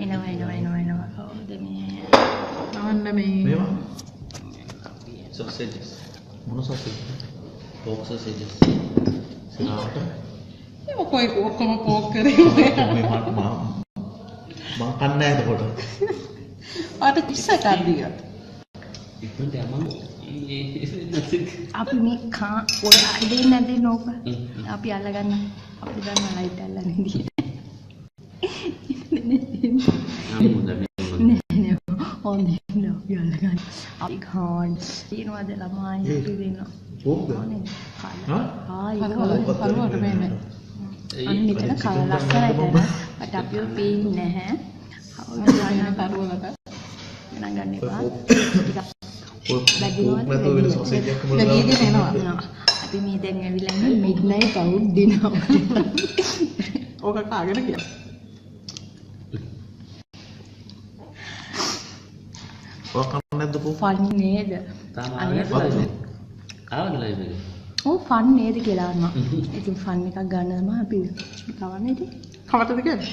එනවා. කවුද මේ? නවන්න මේ. මේවා. sausages. මොන sausages? pork sausages. සලාට. ඒ මොකයි ඔක්කොම පෝක් කරේ. මම කන්නේ නැහැ එතකොට. ආට කිස්සක් අද්දියා. ඉක්මනට යමු. අපි මේ ඔය අයිදේ නැද නෝක. අපි අල්ලගන්න. අපි ගන්න ලයිට් අල්ලන්නේ ඉතින්. නෑ හොඳයි නෝ යල්ලගන්න. අපි ખાන් තියනවාද ළමයි අපි දෙනවා. ඕකද? කරුවට මේනේ. අන්න මෙතන කල ලස්සනයි දැන. බට අපිව පේන්නේ නැහැ. අවුරුද්දක් කරුවලට මම ගන්න එපා. අපි මේ දැන් ඇවිල්ලා ඉන්නේ මිඩ්නයිට් අවුට් ඩිනර්. ඕක කාගෙන කියලා. ඔය කන්නේ නැද්ද පො? ෆන් නේද? ආවද ලයිව් එක? ඔව් ෆන් නේද කියලා අහනවා. ඉතින් ෆන් එකක් ගන්න තමයි අපි කවන්නේ ඉතින්. කවටද කියන්නේ?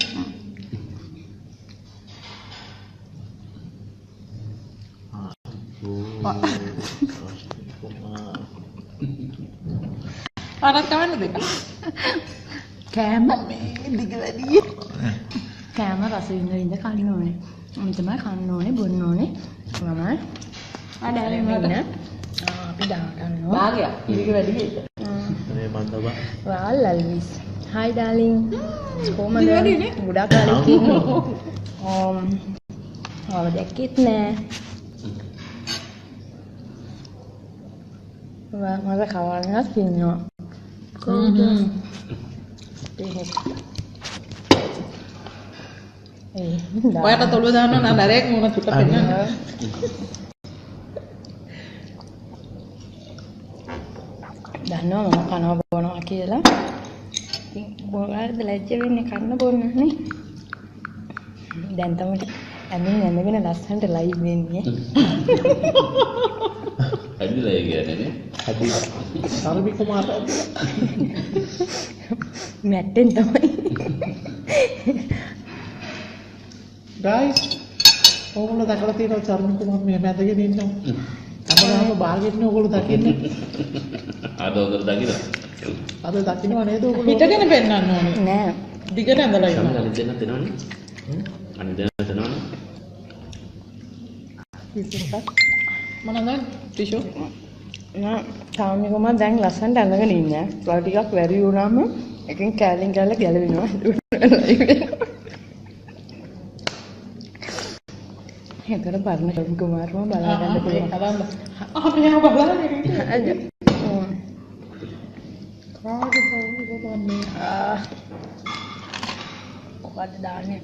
ආරත් කවන්න දෙක. කෑම මේ දිග වැඩි. කෑම රස විඳ කන්න ඕනේ. මම තමයි කන්න ඕනේ බොන්න ඕනේ. මම ආඩාරේ මෙන්න අපි දා ගන්නවා. භාගයක්. දිග වැඩි ඒක. මේ මන්ද බා. Well, Elvis. Hi, darling. කොහමද? ගොඩාක් කාලෙකින්. ඔව් දැක්කෙත් නෑ. මම කවන්නත් ඉන්නවා. කොහොමද? ඔයාට තොලුව දාන්න නම් නරයක් මොන චුට්ටක් පෙන්නන්න. දන්නවා මම කනවා බොනවා කියලා. ඉතින් බොලාද ලැජ්ජ වෙන්නේ කන්න බොන්න නේ. දැන් තමයි ඇඳගෙන ලස්සනට ලයිව් වෙන්නේ. ඇදිලා කියන්නේ නේ. ඇදිලා. සර්වි කුමාරට. මැට්ටෙන් තමයි. ගයිස් ඕගොල්ලෝ දැකලා තියෙනවා චර්ම කුමාර මේ මැදගෙන ඉන්නවා. අපරාම බාගෙන්නේ ඕගොල්ලෝ දකින්නේ. අද ඔතන දකින්න. අද දකින්නව නේද ඕගොල්ලෝ? හිටගෙන පෙන්නන්න ඕනේ. නෑ. දිගට ඇඳලා ඉන්නවා. අනිත් දෙන්න තනවනේ. අනිත් දෙන්න තනවනේ. ඉතින්පත් මොනවාද ටිෂු? නෑ තාමිකම දැන් ලස්සනට අඳගෙන ඉන්නේ. තව ටිකක් වැඩි වුණාම එකෙන් කැලෙන් කැල්ල ගැලවෙනවා. ඒකට පරණ චර්ම කුමාරව බලා ගන්න පුළුවන්. අපි යහම බලන්නේ. අද. මොකද දාන්නේ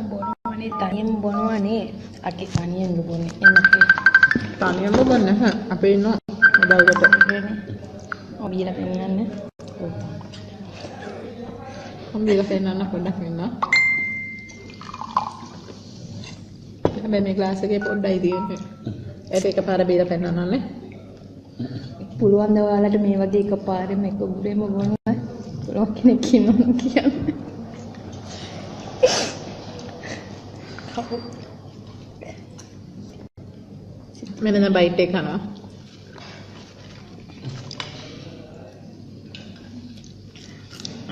බොනවනේ තනියම බොනවනේ අකි තනියෙන් බොන්නේ එන්නකේ තනියම බොන්නේ නැහැ අපේ ඉන්න උදව්වට ඔබ ඊළ පෙන්නන්න පෙන්නන්න පොඩ්ඩක් වෙන්න හැබැයි මේ ග්ලාස් එකේ පොඩ්ඩයි තියෙන්නේ ඒක එකපාර බීලා පෙන්නන්නනේ පුළුවන් ද ඔයාලට මේ වගේ එකපාරෙම එක බුරේම බොනවා පුළුවන් කෙනෙක් ඉන්නවද කියන්නේ මෙන්න බයිට් එක කරනවා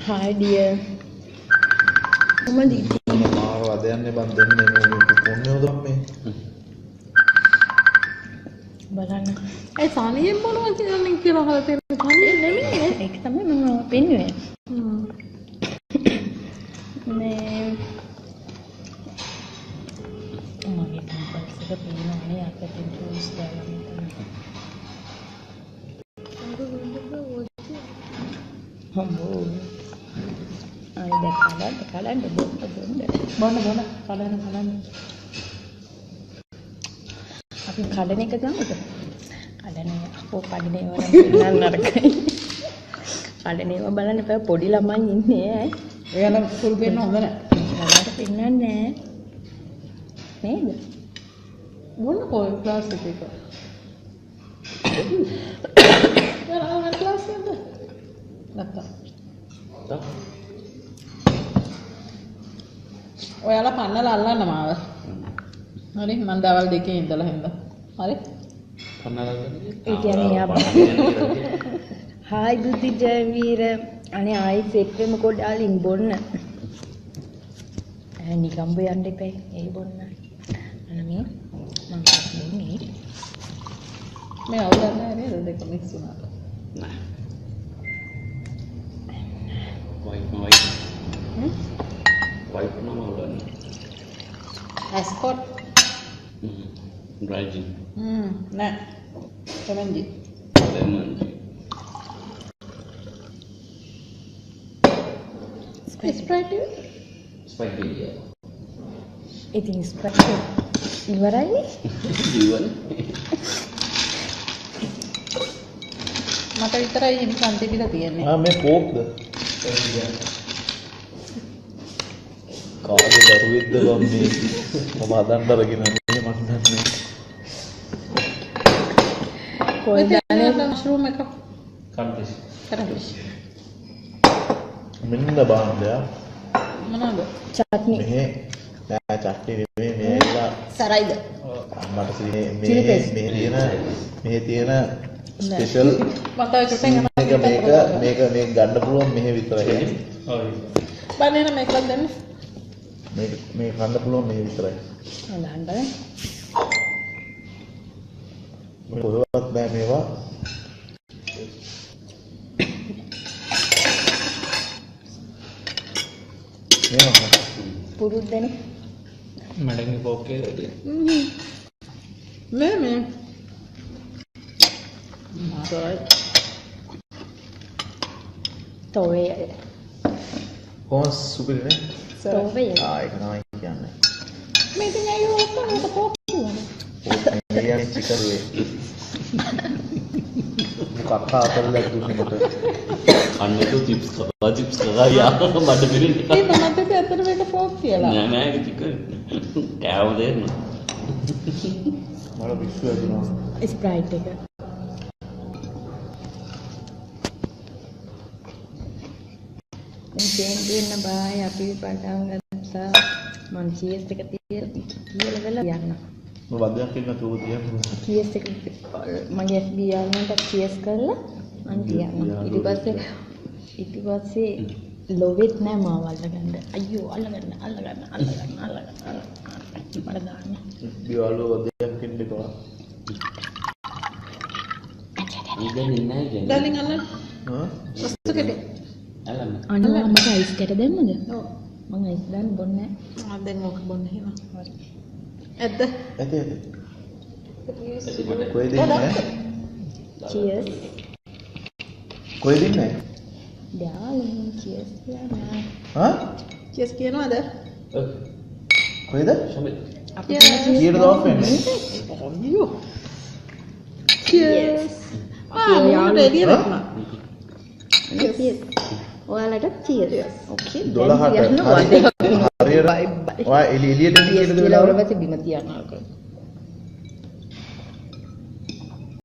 hi dear කොහමද මාව වදයන්නේ බන් දෙන්නේ මේ කොන්නේ උදම්මේ බලන්න ඒ සානියෙන් මොනවා කියන්නේ කියලා අහලා තියෙන සානියෙන් නෙමෙයි ඒක තමයි මම පෙන්නුවේ මේ මගේ කම්පස් එක පේනවනේ අතටින් ජූස් දාලා මෙතන හම්බෝ අය දැක්කද බොන්න කඩන්න අපි කඩන එක ගමුද කඩන අපෝ කඩන ඒවා නම් නරකයි කඩන ඒවා බලන්න එපා පොඩි ළමයි ඉන්නේ ඈ එයාලා ෆුල් වෙන්න හොඳ නැහැ ඔයාලට පෙන්නන්නේ නැහැ නේද මොන කොයි ක්ලාස් එකක යාලා ක්ලාස් එකද නැත්නම් ඔයාලා පන්නලා අල්ලන්න මාව. හරි මම දවල් දෙකේ ඉඳලා හින්දා. හරි? ඒ කියන්නේ හායි බුද්ධි ජයවීර අනේ ආයි සෙට් වෙමු කොඩාලින් බොන්න. නිකම්බ යන්න එපා ඒ බොන්න. අනේ මම කන්නේ මේ අවුලක් නැහැ නේද දෙක මික්ස් වුණාට. නෑ. වයිට් නම අවුලන්නේ. Ascot dry ජින්. නෑ. lemon tea. lemon tea. Sprite. Sprite. ඉතින් ස්ප්‍රයිට් ඉවරයි. ජීවන. මට විතරයි හිමිකම් තිබිලා තියෙන්නේ. මේ කෝක්ද? කාගේ දරුවෙක්ද බම් මේ මම හදන්න අරගෙන මේ මන් දන්නේ. කොහෙද මෂරූම් එක? කන්ටිස්. කරවිස්. මෙන්න බාන්දයා මොනවාද? චට්නි. මෙහෙ නෑ චට්නි නෙමෙයි මේලා සරයිද? අම්මට මේ තියෙන ස්පෙෂල් මට චුට්ටෙන් මේක ගන්න පුළුවන් මෙහෙ විතරයි. බන්නේන මේකක් දෙන්න. මේ ගන්න පුළුවන් මෙහෙ විතරයි. හොඳයි බලන්න. කොහොමවත් නෑ මේවා. පුරුද්දනේ. මඩගේ පොක්කේ වැඩි. මේ මාතයි. තෝවේ. කොහොම සුපිරිනේ. තෝවේ. ඒක තමයි කියන්නේ. මේ ඉතින් අයියෝ ඔක්කොම පොක් කියනවා. මේ චිකන් වේ. කක්කා අතල්ලා දුන්නේ මට. අන්නතු චිප්ස් කරා යා මඩ පිළින්. ඒ මමත් ඇත්තට මේක පොක් කියලා. නෑ ඒක චිකන්. කෑම දෙන්න. මට පිස්සු වැදුනා. ස්ප්‍රයිට් එක. දැන් දෙන්න බායි අපි පටන් ගත්තා. මම චීස් එක තියලා වෙලා යන්න. මම වදයක් ඉන්න තුව තියන්න. චීස් එක මගේ FB යාළුවන්ට චීස් කරලා මම තියන්න. ඊට පස්සේ ලොවෙත් නෑ මාව අල්ලගන්න. අයියෝ අල්ලගන්න. මට දාන්න. බියවලු වදයක් ඉන්න එපා. ඉතින් නෑ කියන්නේ. ඩාලින් අල්ලන්න. හා? වස්තුකේ. අලන්න. අනේ මට අයිස් කැට දෙන්නද? ඔව්. මම අයිස් දාන්න බොන්නේ ආ දැන් ඕක බොන්න හිනා. හරි. ඇද්ද? ඇති. කොහෙද ඉන්නේ? චීස්. කොහෙද ඉන්නේ? ඩාලින් චීස් කියනවා. හා? චීස් කියනවාද? කොහෙද? ෂමිත්. අපි කීයටද ඔෆ් වෙන්නේ? අයියෝ. චීස්. ආ රෙඩි වෙනවා. චීස්. ඔයාලට චීස්. ඕකේ. 12ට හරියට ඔයා එළියට එළියට කියලා වල පස්සේ බිම තියන්න ඕක.